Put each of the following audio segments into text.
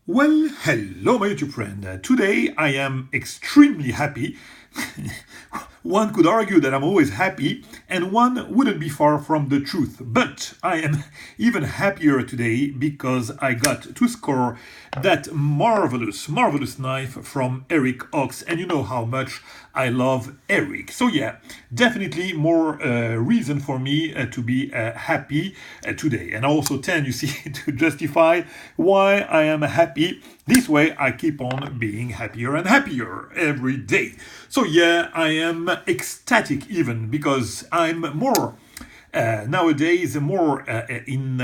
Well, hello my YouTube friend. Today I am extremely happy. One could argue that I'm always happy, and one wouldn't be far from the truth. But I am even happier today because I got to score that marvelous knife from Eric OCHS, and you know how much I love Eric. So yeah, definitely more reason for me to be happy today. And also 10, you see, to justify why I am happy. This way I keep on being happier and happier every day. So yeah, I am ecstatic even because I'm more nowadays more in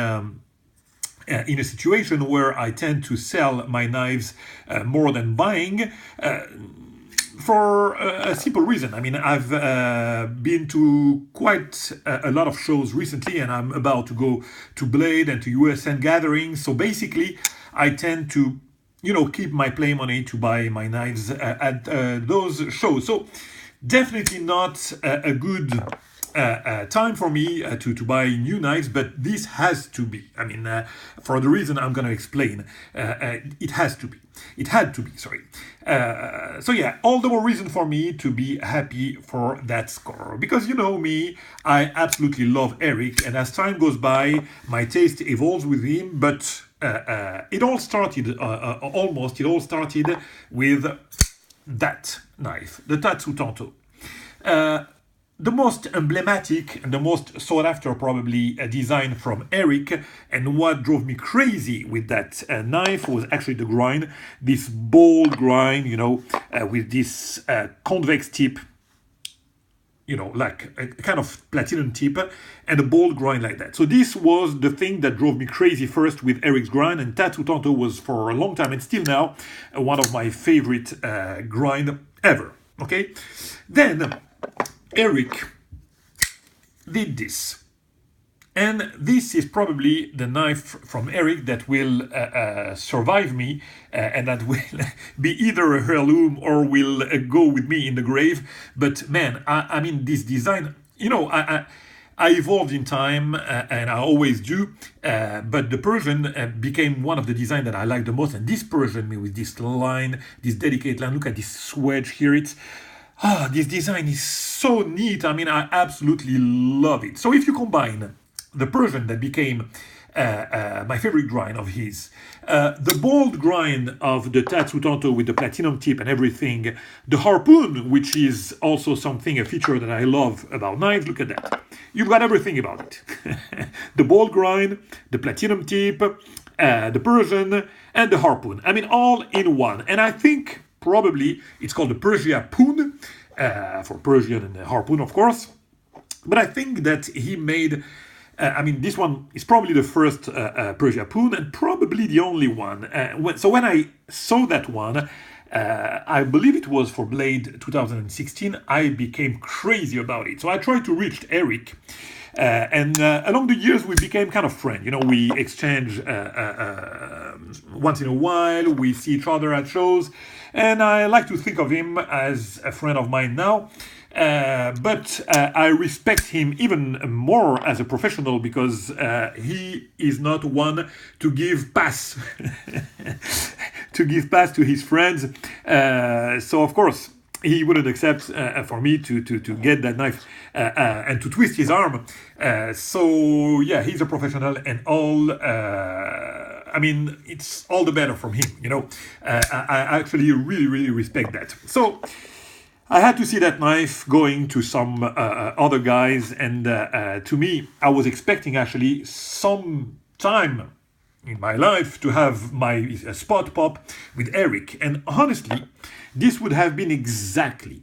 a situation where I tend to sell my knives more than buying. For a simple reason. I mean, I've been to quite a lot of shows recently, and I'm about to go to Blade and to USN gatherings. So basically, I tend to, keep my play money to buy my knives at those shows. So definitely not a good time for me to buy new knives, but this has to be. I mean, for the reason I'm going to explain, it has to be. It had to be, sorry. So yeah, all the more reason for me to be happy for that score. Because you know me, I absolutely love Eric, and as time goes by, my taste evolves with him, but it all started, it all started with that knife, the Tatsu Tanto. The most emblematic and the most sought after probably design from Eric, and what drove me crazy with that knife was actually the grind, this bold grind, with this convex tip, like a kind of platinum tip and a bold grind like that. So this was the thing that drove me crazy first with Eric's grind, and Tatsu Tanto was for a long time and still now one of my favorite grind ever. Okay, then Eric did this. And this is probably the knife from Eric that will survive me and that will be either a heirloom or will go with me in the grave. But man, I mean, this design, I evolved in time and I always do. But the Persian became one of the designs that I like the most. And this Persian, with this line, this delicate line, look at this swedge here. This design is so neat. I mean, I absolutely love it. So if you combine the Persian that became my favorite grind of his, the bold grind of the Tatsu Tanto with the platinum tip and everything, the harpoon, which is also a feature that I love about knives, look at that. You've got everything about it. The bold grind, the platinum tip, the Persian, and the harpoon. I mean, all in one. And I think probably it's called the Persiapoon, for Persian and the harpoon, of course. But I think that he made, this one is probably the first Persiapoon and probably the only one. So when I saw that one, I believe it was for Blade 2016, I became crazy about it. So I tried to reach Eric. And along the years, we became kind of friends. We exchange once in a while. We see each other at shows. And I like to think of him as a friend of mine now. But I respect him even more as a professional because he is not one to give pass to his friends. So of course he wouldn't accept for me to get that knife and to twist his arm. So yeah, he's a professional, and all. It's all the better from him. I actually really respect that. So I had to see that knife going to some other guys, and to me, I was expecting actually some time in my life to have my spot pop with Eric, and honestly, this would have been exactly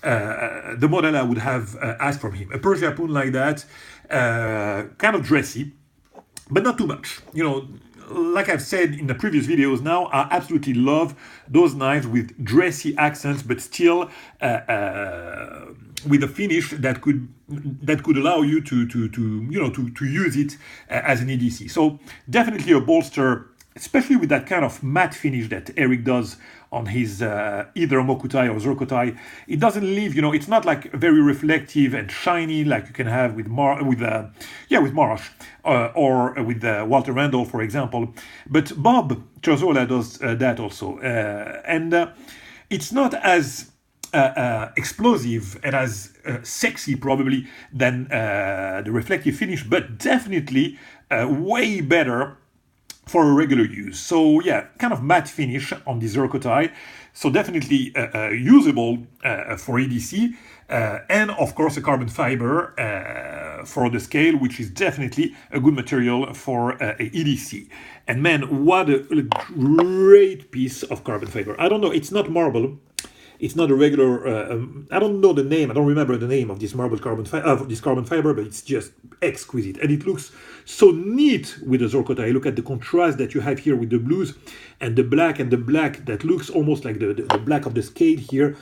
the model I would have asked from him. A Persiapoon like that, kind of dressy, but not too much. Like I've said in the previous videos now, I absolutely love those knives with dressy accents, but still with a finish that could allow you to use it as an EDC. So definitely a bolster especially with that kind of matte finish that Eric does on his either Mokutai or Zircotai. It doesn't leave, it's not like very reflective and shiny like you can have with Marsh or with Walter Randall, for example. But Bob Chazzola does that also, and it's not as explosive and as sexy probably than the reflective finish, but definitely way better for a regular use. So yeah, kind of matte finish on the Zircotai. So definitely usable for EDC. And of course a carbon fiber for the scale, which is definitely a good material for EDC. And man, what a great piece of carbon fiber. I don't know, it's not marble. It's not a regular. I don't know the name. I don't remember the name of this marble carbon fiber, but it's just exquisite, and it looks so neat with the Zircotai. Look at the contrast that you have here with the blues and the black that looks almost like the black of the scale here.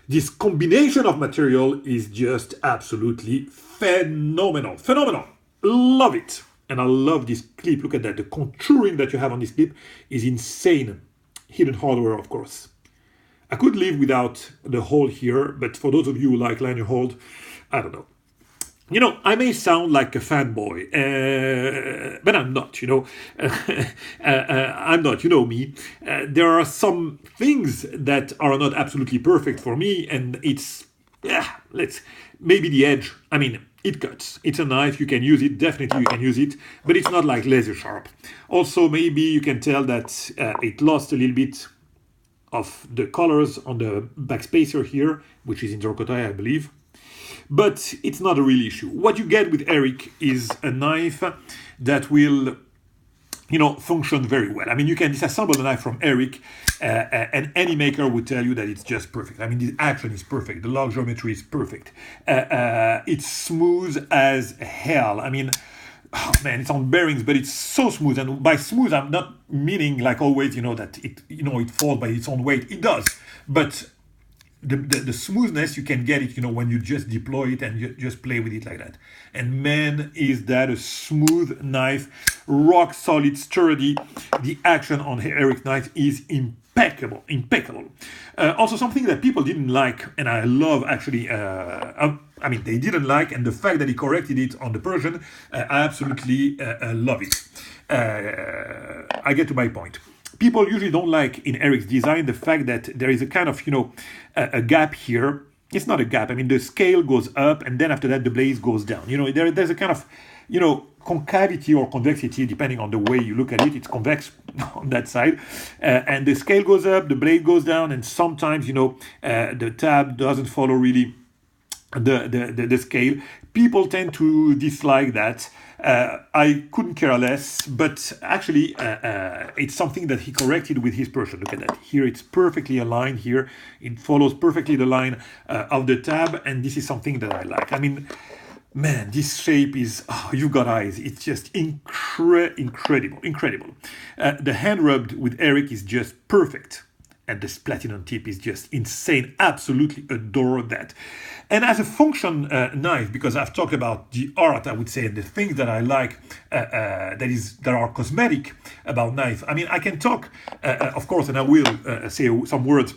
This combination of material is just absolutely phenomenal. Phenomenal. Love it. And I love this clip. Look at that. The contouring that you have on this clip is insane. Hidden hardware, of course. I could live without the hole here, but for those of you who like lanyard hold, I don't know. I may sound like a fanboy, but I'm not, I'm not, you know me. There are some things that are not absolutely perfect for me, and it's, maybe the edge. I mean, it cuts. It's a knife, you can use it, definitely you can use it, but it's not like laser sharp. Also, maybe you can tell that it lost a little bit of the colors on the backspacer here, which is in Zircotai, I believe. But it's not a real issue. What you get with Eric is a knife that will, function very well. I mean, you can disassemble the knife from Eric, and any maker would tell you that it's just perfect. I mean, the action is perfect. The log geometry is perfect. It's smooth as hell. I mean, oh man, it's on bearings, but it's so smooth. And by smooth, I'm not meaning like always, that it falls by its own weight. It does, but the smoothness, you can get it, when you just deploy it and you just play with it like that. And man, is that a smooth knife, rock solid, sturdy. The action on Eric knife is impeccable. Also, something that people didn't like, and I love actually. They didn't like, and the fact that he corrected it on the Persian, I absolutely love it. I get to my point. People usually don't like in Eric's design the fact that there is a kind of, a gap here. It's not a gap. I mean, the scale goes up, and then after that, the blade goes down. There's a kind of, concavity or convexity, depending on the way you look at it. It's convex on that side. And the scale goes up, the blade goes down, and sometimes, the tab doesn't follow really the scale. People tend to dislike that. I couldn't care less, but actually it's something that he corrected with his Persian. Look at that. Here it's perfectly aligned here. It follows perfectly the line of the tab, and this is something that I like. I mean, man, this shape is, you've got eyes. It's just incredible. The hand rubbed with Eric is just perfect. And this platinum tip is just insane. Absolutely adore that. And as a function knife, because I've talked about the art, I would say, and the things that I like that are cosmetic about knife. I mean, I can talk, of course, and I will say some words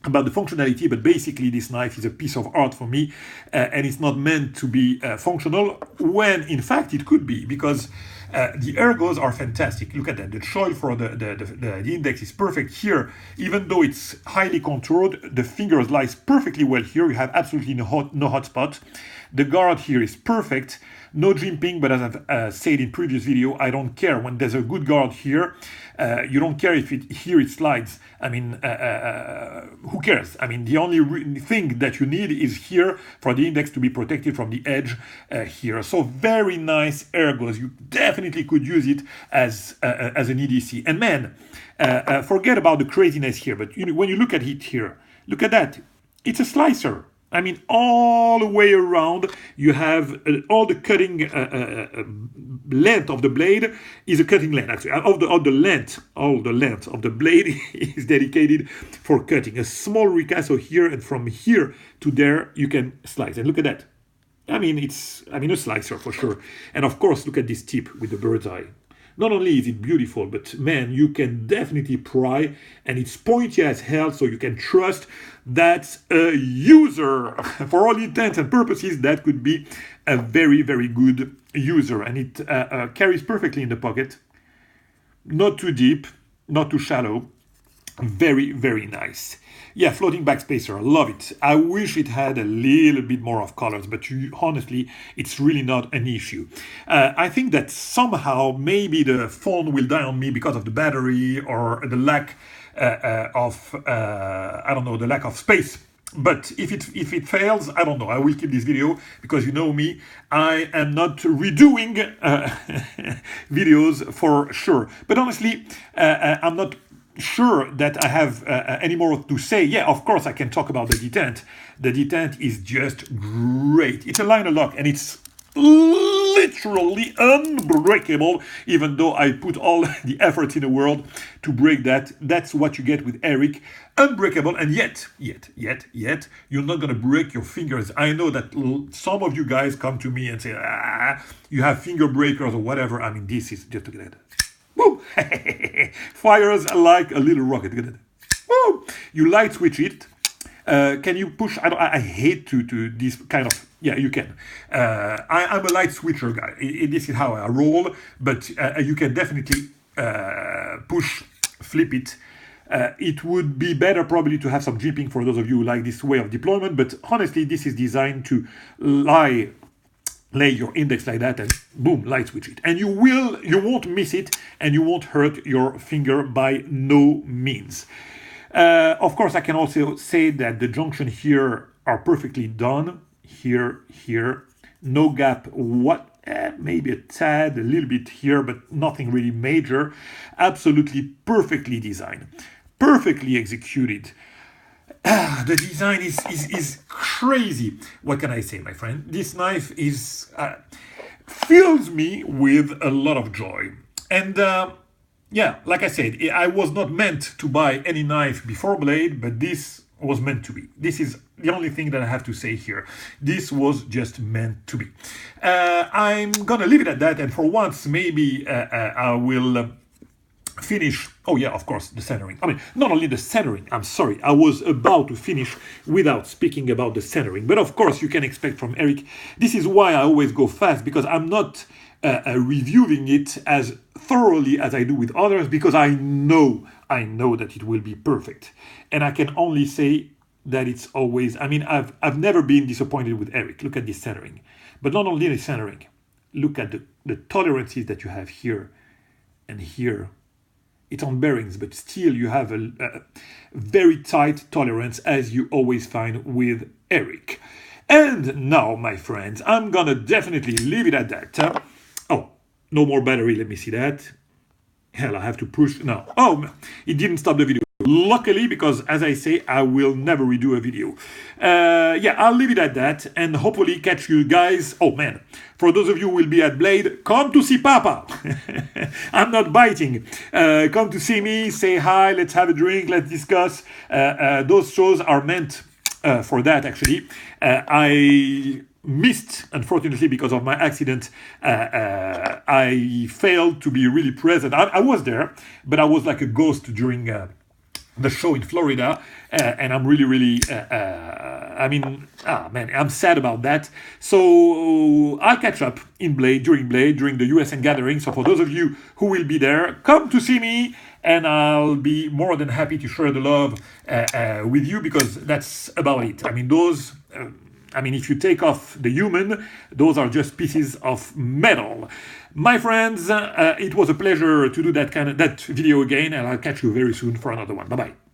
about the functionality, but basically this knife is a piece of art for me, and it's not meant to be functional, when in fact it could be, because the ergos are fantastic. Look at that. The choil for the index is perfect here. Even though it's highly contoured, the fingers lies perfectly well here. You have absolutely no hot spot. The guard here is perfect. No jimping, but as I've said in previous video, I don't care. When there's a good guard here, you don't care if here it slides. I mean, who cares? I mean, the only thing that you need is here for the index to be protected from the edge here. So very nice ergos. You definitely could use it as an EDC. And man, forget about the craziness here, but when you look at it here, look at that. It's a slicer. I mean, all the way around, you have all the cutting length of the blade is a cutting length. Actually, all the length of the blade is dedicated for cutting. A small ricasso here, and from here to there, you can slice. And look at that. I mean, a slicer for sure. And of course, look at this tip with the bird's eye. not only is it beautiful, but man, you can definitely pry, and it's pointy as hell, so you can trust that a user, for all intents and purposes, that could be a very, very good user. And it carries perfectly in the pocket. Not too deep, not too shallow. Very, very nice. Yeah, floating backspacer, love it. I wish it had a little bit more of colors, but honestly, it's really not an issue. I think that somehow maybe the phone will die on me because of the battery or the lack of, I don't know, the lack of space. But if it fails, I don't know. I will keep this video because you know me. I am not redoing videos for sure. But honestly, I'm not sure that I have any more to say. Yeah, of course I can talk about the detent. The detent is just great. It's a liner lock and it's literally unbreakable, even though I put all the effort in the world to break that. That's what you get with Eric. Unbreakable, and yet, you're not gonna break your fingers. I know that some of you guys come to me and say, you have finger breakers or whatever. I mean, this is just look at that. Woo! Fires like a little rocket. Woo! You light switch it. Can you push? I hate to this kind of. Yeah, you can. I'm a light switcher guy. This is how I roll. But you can definitely push, flip it. It would be better probably to have some jimping for those of you who like this way of deployment. But honestly, this is designed to lay your index like that and boom, light switch it. And you won't miss it and you won't hurt your finger by no means. Of course, I can also say that the junction here are perfectly done. Here, no gap, maybe a tad, a little bit here, but nothing really major. Absolutely perfectly designed, perfectly executed. The design is crazy. What can I say, my friend? This knife is fills me with a lot of joy. And yeah, like I said, I was not meant to buy any knife before Blade, but this was meant to be. This is the only thing that I have to say here. This was just meant to be. I'm gonna leave it at that, and for once, maybe I will finish. Oh yeah, of course, the centering. I mean, not only the centering, I'm sorry, I was about to finish without speaking about the centering. But of course, you can expect from Eric. This is why I always go fast, because I'm not reviewing it as thoroughly as I do with others, because I know that it will be perfect. And I can only say that it's always, I mean, I've never been disappointed with Eric. Look at this centering. But not only the centering, look at the tolerances that you have here and here. It's on bearings, but still you have a very tight tolerance, as you always find with Eric. And now, my friends, I'm gonna definitely leave it at that. Oh, no more battery, let me see that. Hell, I have to push now. Oh, it didn't stop the video. Luckily, because as I say, I will never redo a video. Yeah, I'll leave it at that and hopefully catch you guys. Oh man, for those of you who will be at Blade, come to see Papa. I'm not biting. Come to see me, say hi, let's have a drink, let's discuss. Those shows are meant for that, actually. I missed, unfortunately, because of my accident. I failed to be really present. I was there, but I was like a ghost during the show in Florida, and I'm really I mean, man, I'm sad about that. So I'll catch up in during the USN gathering. So for those of you who will be there, come to see me, and I'll be more than happy to share the love with you, because that's about it. I mean, those. I mean, if you take off the human, those are just pieces of metal. My friends, it was a pleasure to do that video again, and I'll catch you very soon for another one. Bye-bye.